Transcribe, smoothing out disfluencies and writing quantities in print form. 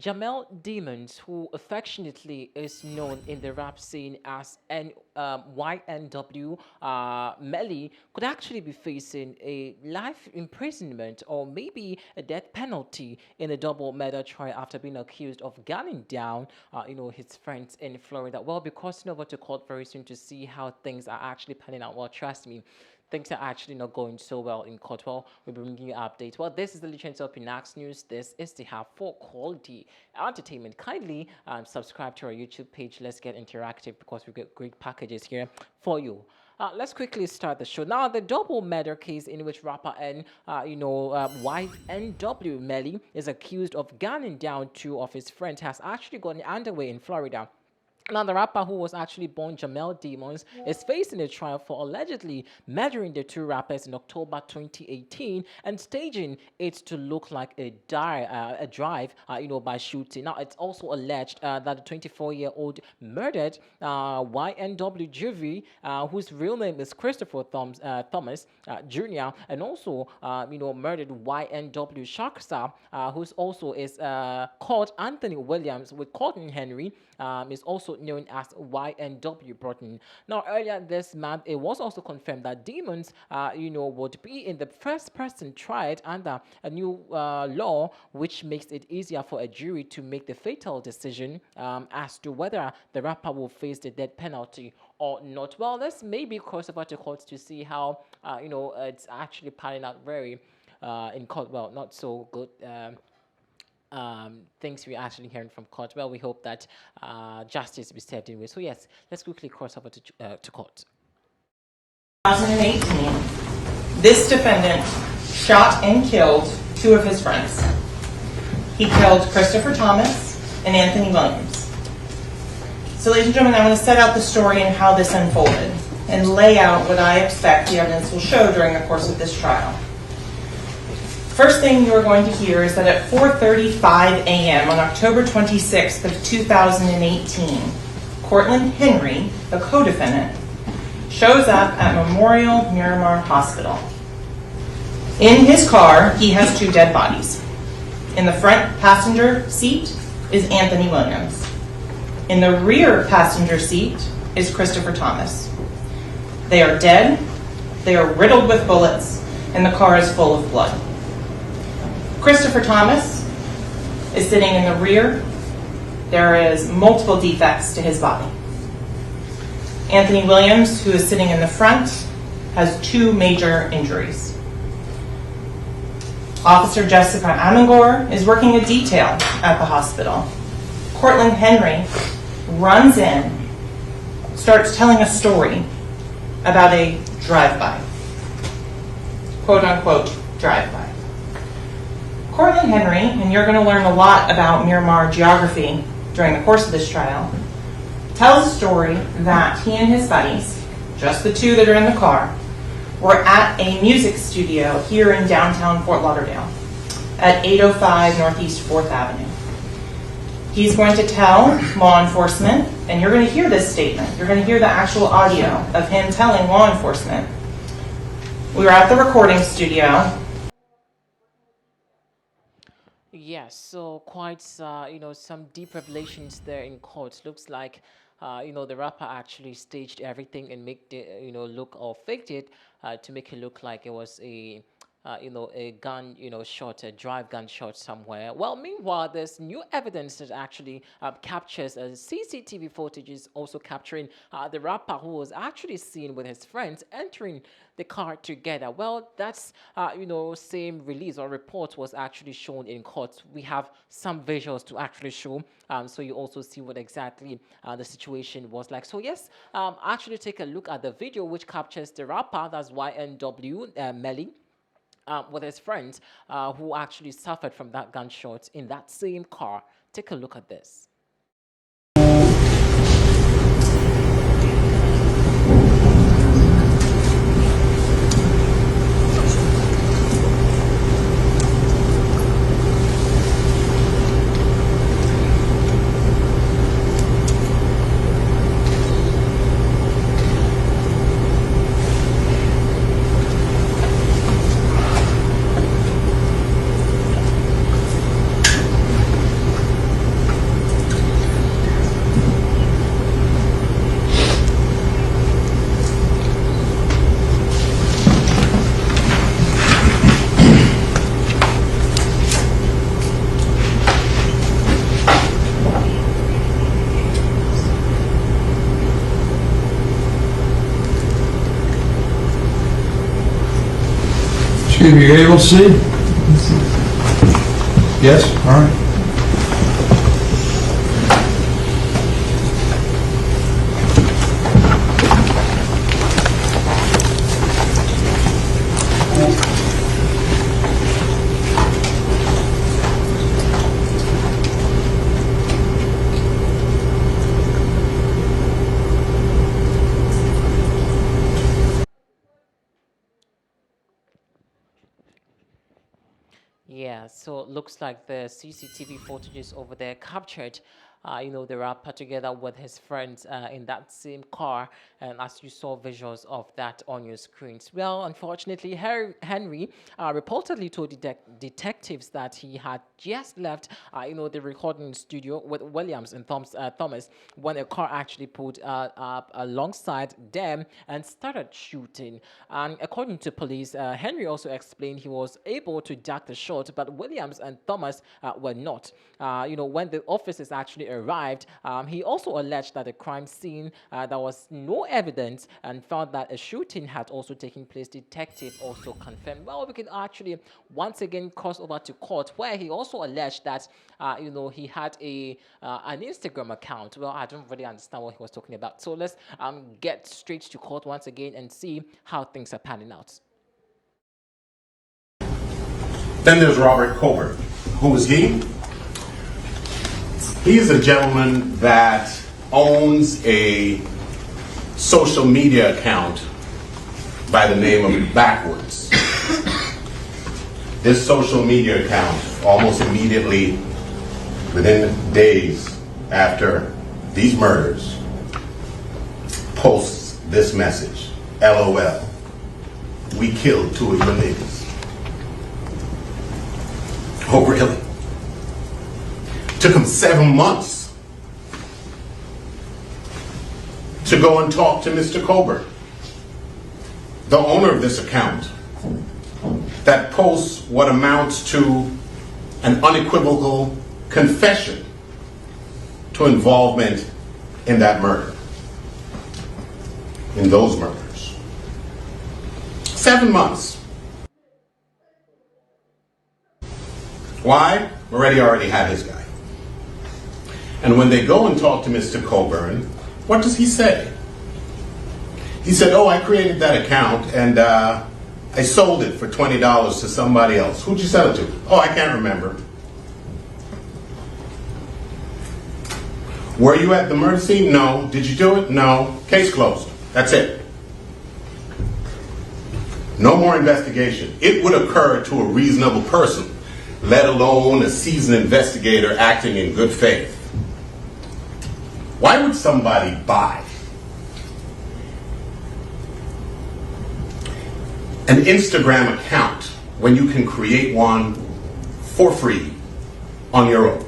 Jamel Demons, who affectionately is known in the rap scene as YNW Melly, could actually be facing a life imprisonment or maybe a death penalty in a double murder trial after being accused of gunning down, his friends in Florida. Well, because over to court very soon to see how things are actually panning out. Well, trust me, things are actually not going so well in court. Well, we'll be bringing you updates. Well, this is the Legends of Pinax News. This is the Have for Quality Entertainment. Kindly subscribe to our YouTube page. Let's get interactive because we've got great packages here for you. Let's quickly start the show. Now, the double murder case in which rapper YNW Melly is accused of gunning down two of his friends has actually gotten underway in Florida. Now, the rapper who was actually born Jamel Demons is facing a trial for allegedly murdering the two rappers in October 2018 and staging it to look like a drive, by shooting. Now, it's also alleged that the 24-year-old murdered YNW Juvie, whose real name is Christopher Thomas Jr., and also, murdered YNW Sharkstar, who's also is called Anthony Williams with Colton Henry, is also known as YNW Broughton. Now, earlier this month, it was also confirmed that Demons, would be in the first person tried under a new law, which makes it easier for a jury to make the fatal decision as to whether the rapper will face the death penalty or not. Well, let's maybe cross over to court to see how, it's actually panning out very in court. Well, not so good. Things we're actually hearing from court. Well, we hope that justice will be served in with. So yes, let's quickly cross over to court. 2018, this defendant shot and killed two of his friends. He killed Christopher Thomas and Anthony Williams. So ladies and gentlemen, I want to set out the story and how this unfolded and lay out what I expect the evidence will show during the course of this trial. First thing you are going to hear is that at 4:35 a.m. on October 26th of 2018, Cortland Henry, the co-defendant, shows up at Memorial Miramar Hospital. In his car, he has two dead bodies. In the front passenger seat is Anthony Williams. In the rear passenger seat is Christopher Thomas. They are dead, they are riddled with bullets, and the car is full of blood. Christopher Thomas is sitting in the rear. There is multiple defects to his body. Anthony Williams, who is sitting in the front, has two major injuries. Officer Jessica Amangor is working a detail at the hospital. Cortland Henry runs in, starts telling a story about a drive-by, quote-unquote drive-by. Cortland Henry, and you're going to learn a lot about Miramar geography during the course of this trial, tells a story that he and his buddies, just the two that are in the car, were at a music studio here in downtown Fort Lauderdale at 805 Northeast 4th Avenue. He's going to tell law enforcement, and you're going to hear this statement, you're going to hear the actual audio of him telling law enforcement, we were at the recording studio. Yes, so quite, some deep revelations there in court. Looks like, the rapper actually staged everything and make the, look or faked it to make it look like it was a gun, shot, a drive gun shot somewhere. Well, meanwhile, there's new evidence that actually captures CCTV footage is also capturing the rapper who was actually seen with his friends entering the car together. Well, that's, same release or report was actually shown in court. We have some visuals to actually show, so you also see what exactly the situation was like. So yes, actually take a look at the video which captures the rapper, that's YNW Melly, with his friends who actually suffered from that gunshot in that same car. Take a look at this. Excuse me, you're able to see? Yes? All right. Yeah, so it looks like the CCTV footages over there captured, the rapper together with his friends in that same car, and as you saw visuals of that on your screens. Well, unfortunately, Henry reportedly told detectives that he had just left, the recording studio with Williams and Thomas when a car actually pulled up alongside them and started shooting. And according to police, Henry also explained he was able to duck the shot, but Williams and Thomas were not. When the officers actually arrived, he also alleged that the crime scene there was no evidence and found that a shooting had also taken place. Detective also confirmed. Well, we can actually once again cross over to court, where he also alleged that he had an Instagram account. Well, I don't really understand what he was talking about. So let's get straight to court once again and see how things are panning out. Then there's Robert Colbert. Who is he? He is a gentleman that owns a social media account by the name of Backwards. This social media account, almost immediately, within days after these murders, posts this message: LOL, we killed 2 of your niggas. Oh, really? Took him 7 months to go and talk to Mr. Colbert, the owner of this account, that posts what amounts to an unequivocal confession to involvement in that murder, in those murders. 7 months. Why? Moretti already had his guy. And when they go and talk to Mr. Colburn, what does he say? He said, oh, I created that account and I sold it for $20 to somebody else. Who'd you sell it to? Oh, I can't remember. Were you at the murder scene? No. Did you do it? No. Case closed. That's it. No more investigation. It would occur to a reasonable person, let alone a seasoned investigator acting in good faith. Why would somebody buy an Instagram account when you can create one for free on your own?